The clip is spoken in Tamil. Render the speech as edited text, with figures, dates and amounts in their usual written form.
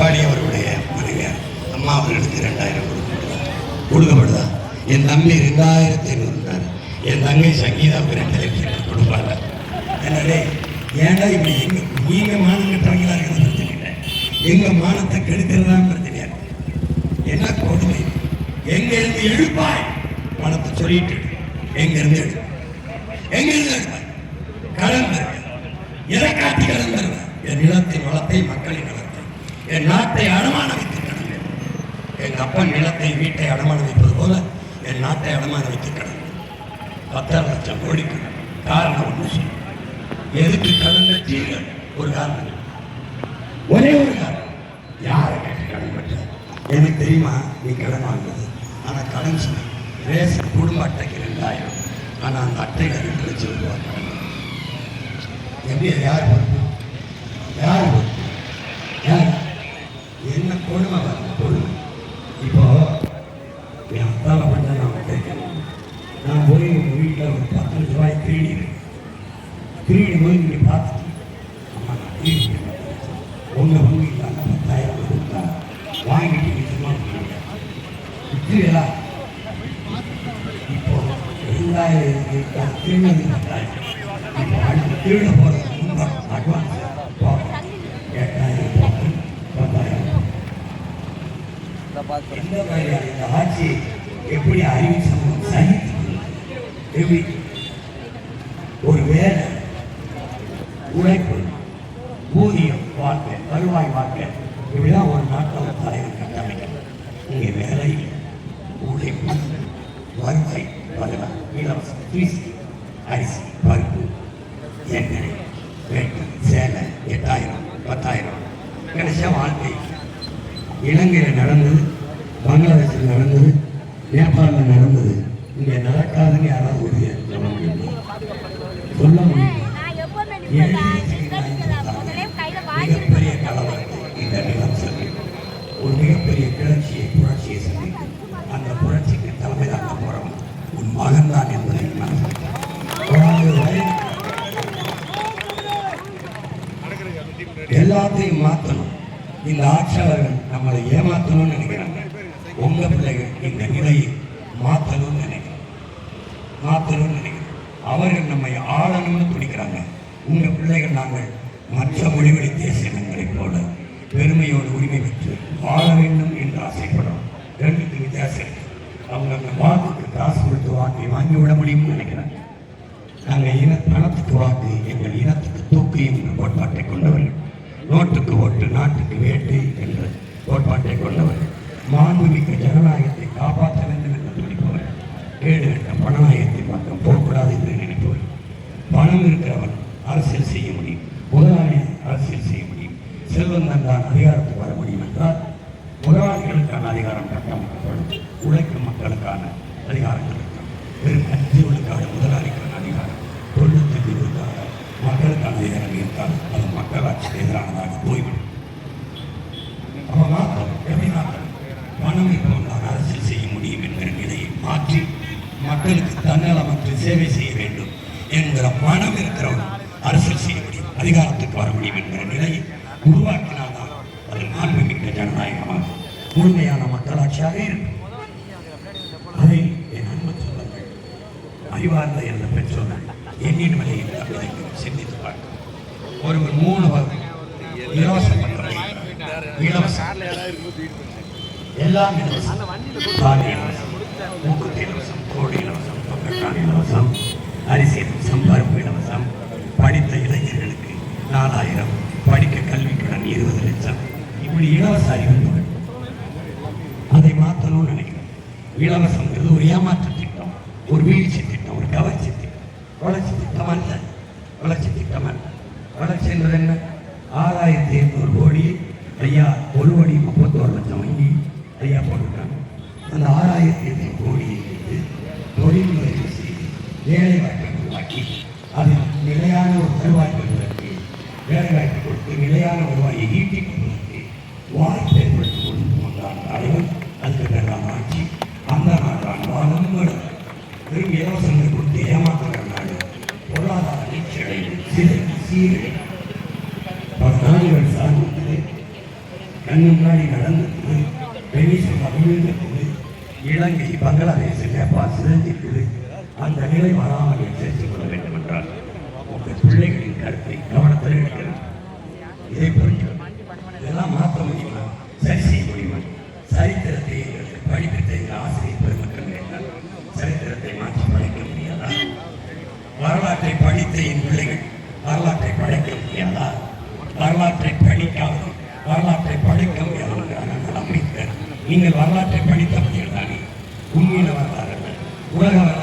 எடப்பாடி அவருடைய மனைவியார் அம்மா அவர்களுக்கு 2000 கொடுக்கப்படுதா? என் தம்பி 2500 என் தங்கை சங்கீதாவுக்கு 2,00,000 கொடுப்பாங்க. எனவே ஏன்னா இப்படி நீங்க மானம் கட்டுறவங்களா இருக்கிறது பிரச்சனை இல்லை, எங்க மானத்தை கெடுக்கிறதான் பிரச்சனையா இருக்கு. என்ன கொடுமை! எங்க இருந்து எழுப்பாய் பணத்தை சொல்லிட்டு எங்க இருந்து எழுப்பாய் கடன் தருவேன், எதை காட்டி கடன் தருவேன்? என் நிலத்தின் வளத்தை, மக்களின் வளத்தை, என் நாட்டை அடமான வைத்து கடந்தேன். எங்க அப்பன் நிலத்தை, வீட்டை அடமான வைப்பது போல என் நாட்டை அடமான வைத்து கடந்தேன். 10 லட்சம் கோடிக்கு காரணம் ஒன்று சொல்லு. எதுக்கு கடன் கட்டீர்கள்? ஒரு காரணம், ஒரே ஒரு காரணம். யாரை கேட்டு கடன் பெற்ற? எனக்கு தெரியுமா நீ கடன் வாங்குறது? ஆனால் கடன் சொன்ன ரேஷன் குடும்ப அட்டைக்கு 2000, ஆனால் அந்த அட்டையில் 2 லட்சம் ரூபாய் கடன். எப்படி யார் யார் யார் என்ன கொடுமை கொடுமை? இப்போ என் அத்தாவை பண்ண நான் கேட்கணும். நான் போய் உங்கள் வீட்டில் ஒரு 10 லட்ச ரூபாய் திருடி போய் நீங்கள் பார்த்துட்டு அம்மா நான் திருடி உங்கள் வங்கியில் அந்த 10,000 கொடுத்தா வாங்கிட்டு நிச்சயமாக விற்றுவீங்களா? இப்போ 2000 திருநதி 10,000, இப்போ அடுத்து திருட போகிறது முன்பாக அட்வான்ஸ் 8,000 10,000. எந்த மாதிரியான இந்த ஆட்சியை எப்படி அறிவு சமூகம் சகித்து எப்படி ஒரு வேலை, உழைப்பு, ஊதியம், வாழ்க்கை, வருவாய் வாழ்க்கை, இப்படிதான் ஒரு நாட்டில் ஒரு தலைவர் கட்டமைக்கணும். இங்கே வேலை, உழைப்பு, வருவாய், வருவாய், இலவசம், அரிசி, பருப்பு, எண்ணெய், வேட்டு, சேலை 8,000 10,000 கிடைச்ச வாழ்க்கை. இலங்கையில் நடந்தது, பங்களாதேஷில் நடந்தது, நேபாளில் நடந்தது. இங்கே நடக்காதுன்னு யாராவது உறுதியாக சொல்ல முடியும்? சொல்ல முடியும்? மிகப்பெரிய கலவரத்தை இந்த நிலம் சந்திக்கும், ஒரு மிகப்பெரிய கிளர்ச்சியை, புரட்சியை சந்திக்கும். அந்த புரட்சிக்கு தலைமை தாங்க போறவன் உன் மகன் தான் என்பதை எல்லாத்தையும் மாற்றணும். இந்த ஆட்சியாளர்கள் நம்மளை ஏமாற்றணும்னு நினைக்கிறாங்க. உங்க பிள்ளைகள் இந்த நிலையை மாற்றணும்னு நினைக்கிறாங்க. அவர்கள் நம்மை ஆளணும்னு துடிக்கிறாங்க. உங்க பிள்ளைகள் நாங்கள் மற்ற மொழிவழி தேசியங்களைப் போல பெருமையோடு உரிமை பெற்று வாழ வேண்டும் என்று ஆசைப்படுறோம். 2க்கு வித்தியாசம் இருக்கு. அவங்க அந்த வாக்குக்கு காசு கொடுத்து வாக்கை வாங்கிவிட முடியும்னு நினைக்கிறாங்க. நாங்கள் பணத்துக்கு வாக்கு, எங்கள் இனத்துக்கு தூக்கு என்ற கோட்பாட்டை கொண்டவர்கள். நோட்டுக்கு ஓட்டு, நாட்டுக்கு வேட்டு என்ற கோட்பாட்டை கொண்டவர்கள். மாண்புமிக்க ஜனநாயகத்தை காப்பாற்ற வேண்டும் என்று துடிப்பவர்கள். கேடு கட்ட பணநாயகத்தை பக்கம் போகக்கூடாது என்று நினைப்பவர்கள். பணம் இருக்கிறவன் அரசியல் செய்ய முடியும், முதலாளி அரசியல் செய்ய முடியும், செல்வந்தன் தான் அதிகாரத்துக்கு வர முடியும் என்றால் முதலாளிகளுக்கான அதிகாரம் கட்டமைக்கப்படும். உழைக்கும் மக்களுக்கான அதிகாரங்கள் இருக்கும். வெறும் 5 விழுக்காடு முதலாளிக்கான அதிகாரம், 95 விழுக்காடு மக்களுக்கான அதிகாரம் இருந்தால் அது மக்களாட்சிக்கு எதிரானதாக போய்விடும். அப்போ மாற்றம் எப்படி மாற்றம்? பணம் இருப்பவன் தான் அரசியல் செய்ய முடியும் என்கிற நிலையை மாற்றி மக்களுக்கு தன்னலமற்று சேவை செய்ய வேண்டும் என்கிற மனம் இருக்கிறவன் அரசியல் செய்ய முடியும், அதிகாரத்துக்கு வர முடியும் என்கிற நிலையை உருவாக்கினால்தான் அது மாண்புமிக்க ஜனநாயகமாக முழுமையான மக்களாட்சியாக இருக்கும். அதை என் அன்பு சொல்லுங்கள், அறிவார்ந்த என்ற பெற்றோர்கள் எண்ணின் விலையில் தமிழகம் சிந்தித்து பார்க்க. ஒருவர் 3 வகை இலவச மக்கள், இலவசம் எல்லாம் இலவசம். தானி இலவசம், மூக்குத்தி இலவசம், கோடி இலவசம், பக்கத்தான் இலவசம், அரிசி இலவசம், பருப்பு இலவசம், படித்த இளைஞர்களுக்கு 4,000, படிக்க கல்விக்கடன் 20 லட்சம், இப்படி இலவச அறிவிப்புகள். அதை மாற்றணும்னு நினைக்கிறேன். இலவசங்கிறது ஒரு ஏமாற்று திட்டம், ஒரு வீழ்ச்சி திட்டம், ஒரு கவர்ச்சி திட்டம். வளர்ச்சி திட்டம் அல்ல, வளர்ச்சி திட்டம் அல்ல. வளர்ச்சி என்பது என்ன? 6,800 கோடி ஐயா 1,31 லட்சம் வங்கி ஐயா போட்டுருக்காங்க. அந்த 6,800 கோடியை வைத்து தொழில் முறையை செய்து வேலை வாய்ப்பை உருவாக்கி அதில் நிலையான ஒரு வருவாய் பெறுவதற்கு, வேலை வாய்ப்பு கொடுத்து நிலையான வருவாயை ஈட்டிக் கொள்வதற்கு வாய்ப்பு ஏற்படுத்திக் கொண்டு வந்தான தலைவர். அதுக்கு பேரான ஆட்சி. அந்த நாடான வாழும் வெறும் இலவசங்கள் கொடுத்து ஏமாற்றுகிற நாடு. பொருளாதார நீச்சடைவு, சிதைவு, சீரழி பல நாடுகள் சார்ந்து கண்ணு முன்னாடி நடந்தது, வெனிசுலா விழுந்தது, இலங்கை பங்களாதேஷ் நேபாள் சிதைஞ்சிருக்குது. அந்த நிலை வராமல் சேர்த்துக் கொள்ள வேண்டும் என்றால் உங்கள் பிள்ளைகளின் கருத்தை கவனத்தில் எடுக்கிறது. இதை புரிஞ்சுக்கணும். இதெல்லாம் மாற்ற முடியுமா? சரி செய்ய முடியுமா? சரித்திரத்தை எங்களுக்கு படிப்பித்த எங்கள் ஆசிரியர் பெருமக்கள் என்றால் சரித்திரத்தை மாற்றி படைக்க முடியாதா? வரலாற்றை படித்த என் பிள்ளைகள் வரலாற்றை படைக்க முடியாதா? வரலாற்றை படிக்காது வரலாற்றை படிக்க முடியாது. நீங்கள் வரலாற்றை படித்தவர்கள் தானே. உண்மையில வரலாறு உலக வரலாறு